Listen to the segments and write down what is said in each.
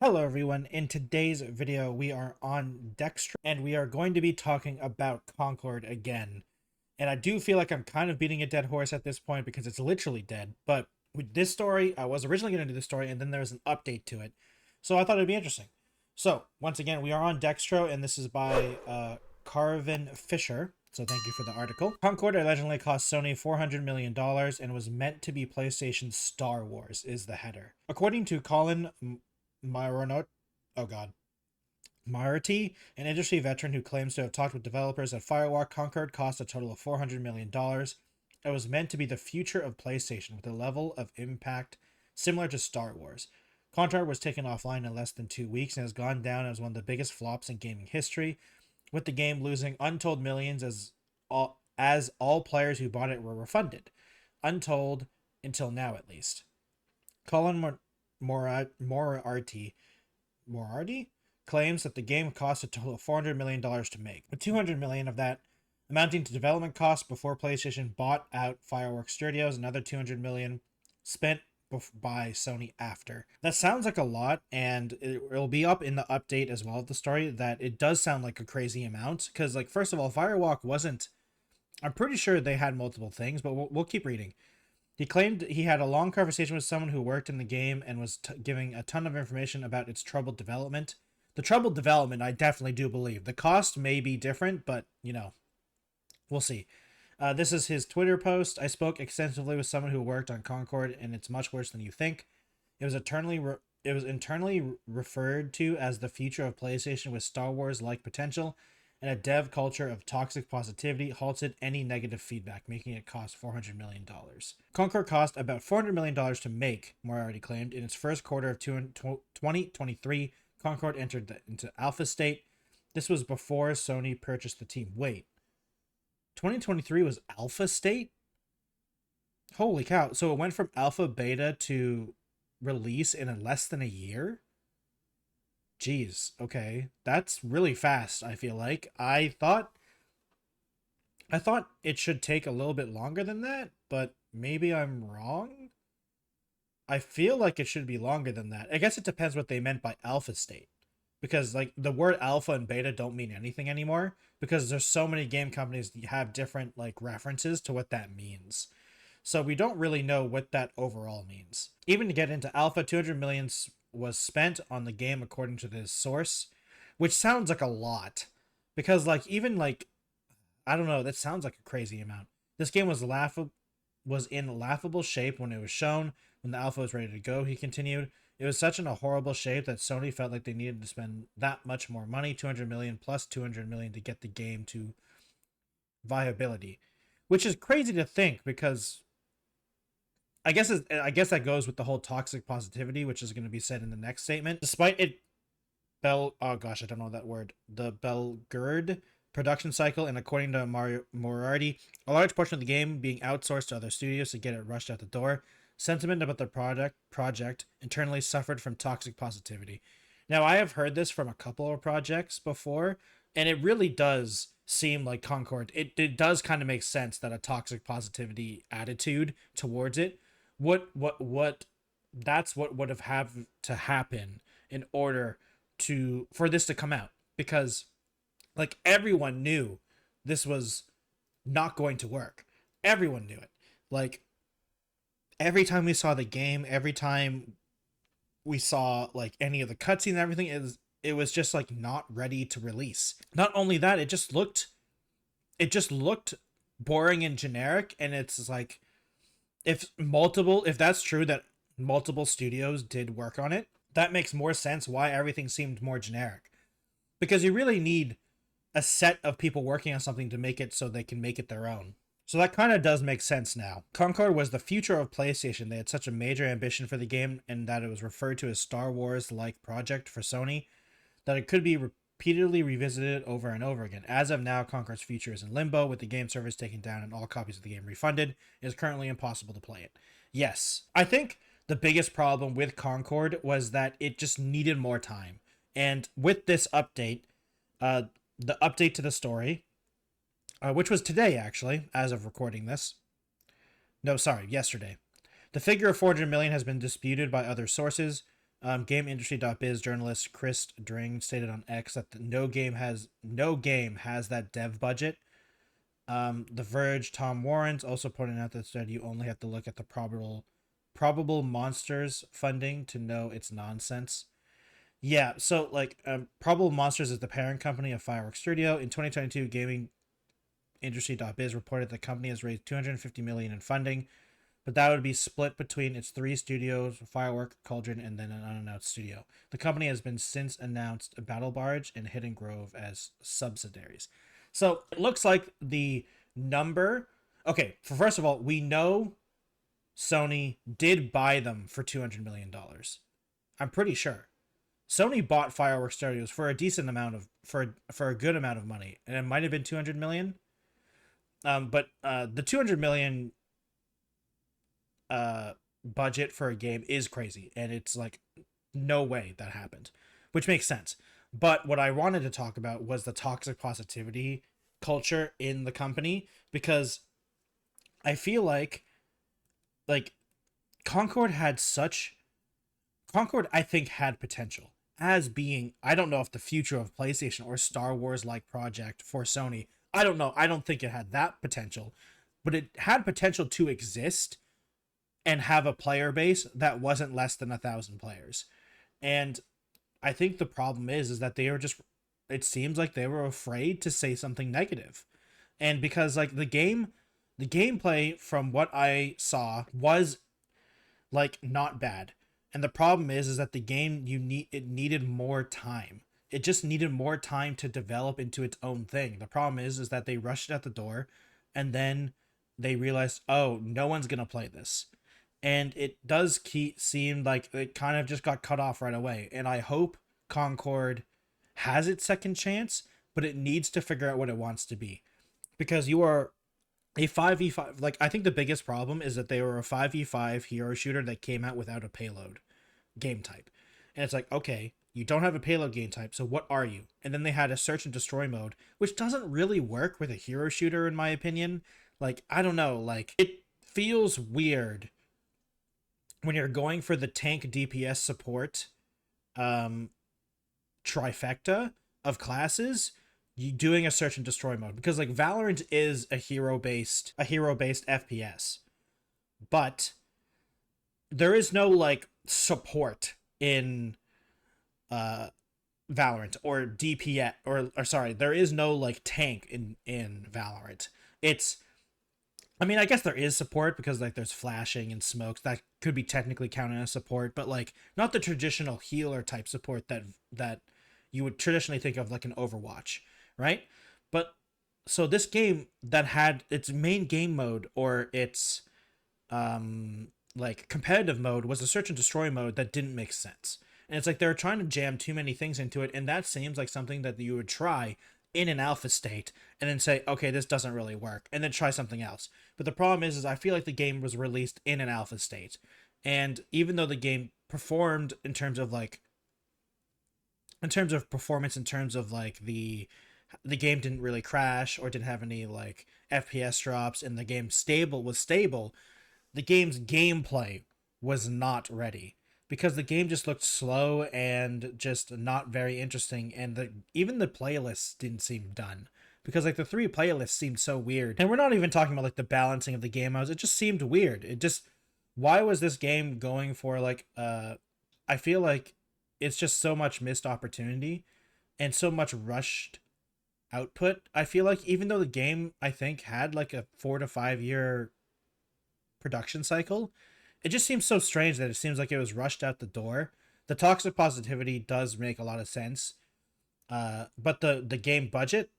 Hello everyone, in today's video we are on Dextra and we are going to be talking about Concord again. And I do feel like I'm kind of beating a dead horse at this point because it's literally dead, but with this story, I was originally going to do this story and then there's an update to it. So I thought it'd be interesting. So, once again, we are on Dextro and this is by Carvin Fisher. So thank you for the article. Concord allegedly cost Sony $400 million and was meant to be PlayStation's Star Wars, is the header. According to Colin Myronot, oh god, Marty, an industry veteran who claims to have talked with developers at Firewalk, Concord cost a total of $400 million. It was meant to be the future of PlayStation with a level of impact similar to Star Wars. Concord was taken offline in less than 2 weeks and has gone down as one of the biggest flops in gaming history, with the game losing untold millions as all players who bought it were refunded. Untold until now, at least. Colin Moriarty claims that the game cost a total of $400 million to make, with $200 million of that amounting to development costs before PlayStation bought out Fireworks Studios, another $200 million spent by Sony after. That sounds like a lot, and it'll be up in the update as well of the story that it does sound like a crazy amount, because, like, first of all, Firewalk wasn't... I'm pretty sure they had multiple things, but we'll keep reading. He claimed he had a long conversation with someone who worked in the game and was giving a ton of information about its troubled development. The troubled development, I definitely do believe. The cost may be different, but, you know, we'll see. This is his Twitter post. I spoke extensively with someone who worked on Concord, and it's much worse than you think. It was internally referred to as the future of PlayStation with Star Wars-like potential, and a dev culture of toxic positivity halted any negative feedback, making it cost $400 million. Concord cost about $400 million to make, Moriarty claimed. In its first quarter of 2023, Concord entered into alpha state. This was before Sony purchased the team. Wait, 2023 was alpha state? Holy cow. So it went from alpha beta to release in less than a year? Jeez, okay. That's really fast, I feel like. I thought it should take a little bit longer than that, but maybe I'm wrong. I feel like it should be longer than that. I guess it depends what they meant by alpha state. Because, like, the word alpha and beta don't mean anything anymore, because there's so many game companies that have different, like, references to what that means. So we don't really know what that overall means. Even to get into alpha, 200 million was spent on the game according to this source, which sounds like a lot. Because, like, even, like, I don't know, that sounds like a crazy amount. This game was in laughable shape when it was shown. When the alpha was ready to go, he continued. It was such in a horrible shape that Sony felt like they needed to spend that much more money, 200 million plus 200 million, to get the game to viability, which is crazy to think because I guess that goes with the whole toxic positivity, which is going to be said in the next statement. Despite it oh gosh, I don't know that word. The Belgird production cycle, and according to Moriarty, a large portion of the game being outsourced to other studios to get it rushed out the door. Sentiment about the project internally suffered from toxic positivity. Now, I have heard this from a couple of projects before, and it really does seem like Concord. It does kind of make sense that a toxic positivity attitude towards it that's what would have to happen in order for this to come out, because, like, everyone knew this was not going to work. Everyone knew it. Like, every time we saw the game, every time we saw, like, any of the cutscenes and everything, it was just, like, not ready to release. Not only that, it just looked boring and generic, and it's like, if that's true that multiple studios did work on it, that makes more sense why everything seemed more generic. Because you really need a set of people working on something to make it so they can make it their own. So that kind of does make sense now. Concord was the future of PlayStation. They had such a major ambition for the game, and that it was referred to as Star Wars-like project for Sony, that it could be repeatedly revisited over and over again. As of now, Concord's future is in limbo, with the game servers taken down and all copies of the game refunded. It is currently impossible to play it. Yes, I think the biggest problem with Concord was that it just needed more time. And with this update, the update to the story, which was today, actually, as of recording this. No, sorry, yesterday. The figure of 400 million has been disputed by other sources. GameIndustry.biz journalist Chris Dring stated on X that no game has that dev budget. The Verge Tom Warren's also pointing out that said you only have to look at the probable monsters funding to know it's nonsense. Yeah, so like Probable Monsters is the parent company of Fireworks Studio. In 2022, GamingIndustry.biz reported the company has raised 250 million in funding, but that would be split between its three studios, Firework, Cauldron, and then an unannounced studio. The company has been since announced Battle Barge and Hidden Grove as subsidiaries. So it looks like the number. Okay, first of all, we know Sony did buy them for $200 million. I'm pretty sure. Sony bought Fireworks Studios for a decent amount of for a good amount of money, and it might have been 200 million. But the 200 million budget for a game is crazy, and it's like no way that happened, which makes sense. But what I wanted to talk about was the toxic positivity culture in the company, because I feel like Concord had such Concord I think had potential as being, I don't know if the future of PlayStation or Star Wars like project for Sony. I don't know. I don't think it had that potential, but it had potential to exist and have a player base that wasn't less than 1,000 players. And I think the problem is that they were just, it seems like they were afraid to say something negative. And because like the gameplay from what I saw was like not bad. And the problem is that the game it needed more time. It just needed more time to develop into its own thing. The problem is that they rushed it at the door, and then they realized, oh, no one's gonna play this. And it does seem like it kind of just got cut off right away. And I hope Concord has its second chance, but it needs to figure out what it wants to be. Because you are a 5v5, like I think the biggest problem is that they were a 5v5 hero shooter that came out without a payload game type. And it's like, okay, you don't have a payload game type, so what are you? And then they had a search and destroy mode, which doesn't really work with a hero shooter in my opinion. Like, I don't know, like it feels weird when you're going for the tank DPS support trifecta of classes, you doing a search and destroy mode, because like Valorant is a hero based FPS, but there is no like support in Valorant or DPS or sorry, there is no like tank in Valorant. It's, I mean, I guess there is support because like there's flashing and smokes that could be technically counted as support, but like not the traditional healer type support that you would traditionally think of like an Overwatch, right? But so this game that had its main game mode or its like competitive mode was a search and destroy mode that didn't make sense. And it's like they're trying to jam too many things into it, and that seems like something that you would try in an alpha state and then say, okay, this doesn't really work, and then try something else. But the problem is I feel like the game was released in an alpha state, and even though the game performed in terms of performance, in terms of like the game didn't really crash or didn't have any like FPS drops, and the game was stable, the game's gameplay was not ready, because the game just looked slow and just not very interesting, and even the playlists didn't seem done, because like the three playlists seemed so weird. And we're not even talking about like the balancing of the game modes. It just seemed weird. It just, why was this game going for like I feel like it's just so much missed opportunity and so much rushed output. I feel like even though the game I think had like a 4 to 5 year production cycle, it just seems so strange that it seems like it was rushed out the door. The toxic positivity does make a lot of sense, but the game budget,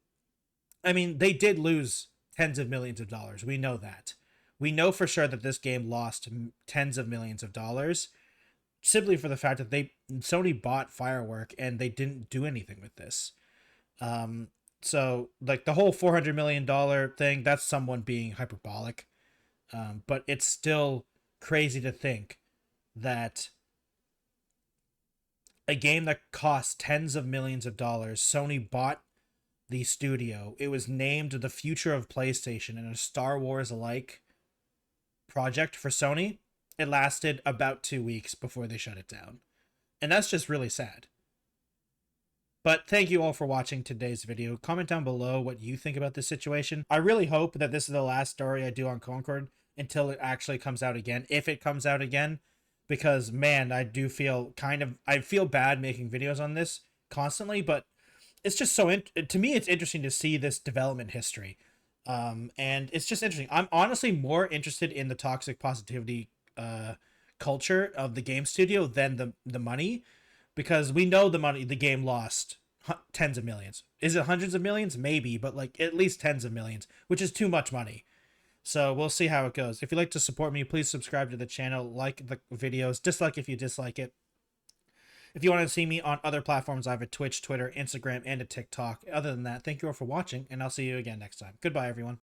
I mean, they did lose tens of millions of dollars. We know that. We know for sure that this game lost tens of millions of dollars simply for the fact that Sony bought Firework and they didn't do anything with this. So like the whole $400 million thing, that's someone being hyperbolic, but it's still crazy to think that a game that cost tens of millions of dollars, Sony bought the studio. It was named the future of PlayStation and a Star Wars like project for Sony. It lasted about 2 weeks before they shut it down. And that's just really sad. But thank you all for watching today's video. Comment down below what you think about this situation. I really hope that this is the last story I do on Concord until it actually comes out again, if it comes out again. Because, man, I do feel I feel bad making videos on this constantly, but it's just to me, it's interesting to see this development history. And it's just interesting. I'm honestly more interested in the toxic positivity culture of the game studio than the money, because we know the game lost tens of millions. Is it hundreds of millions? Maybe, but like at least tens of millions, which is too much money. So we'll see how it goes. If you'd like to support me, please subscribe to the channel, like the videos, dislike if you dislike it. If you want to see me on other platforms, I have a Twitch, Twitter, Instagram, and a TikTok. Other than that, thank you all for watching, and I'll see you again next time. Goodbye, everyone.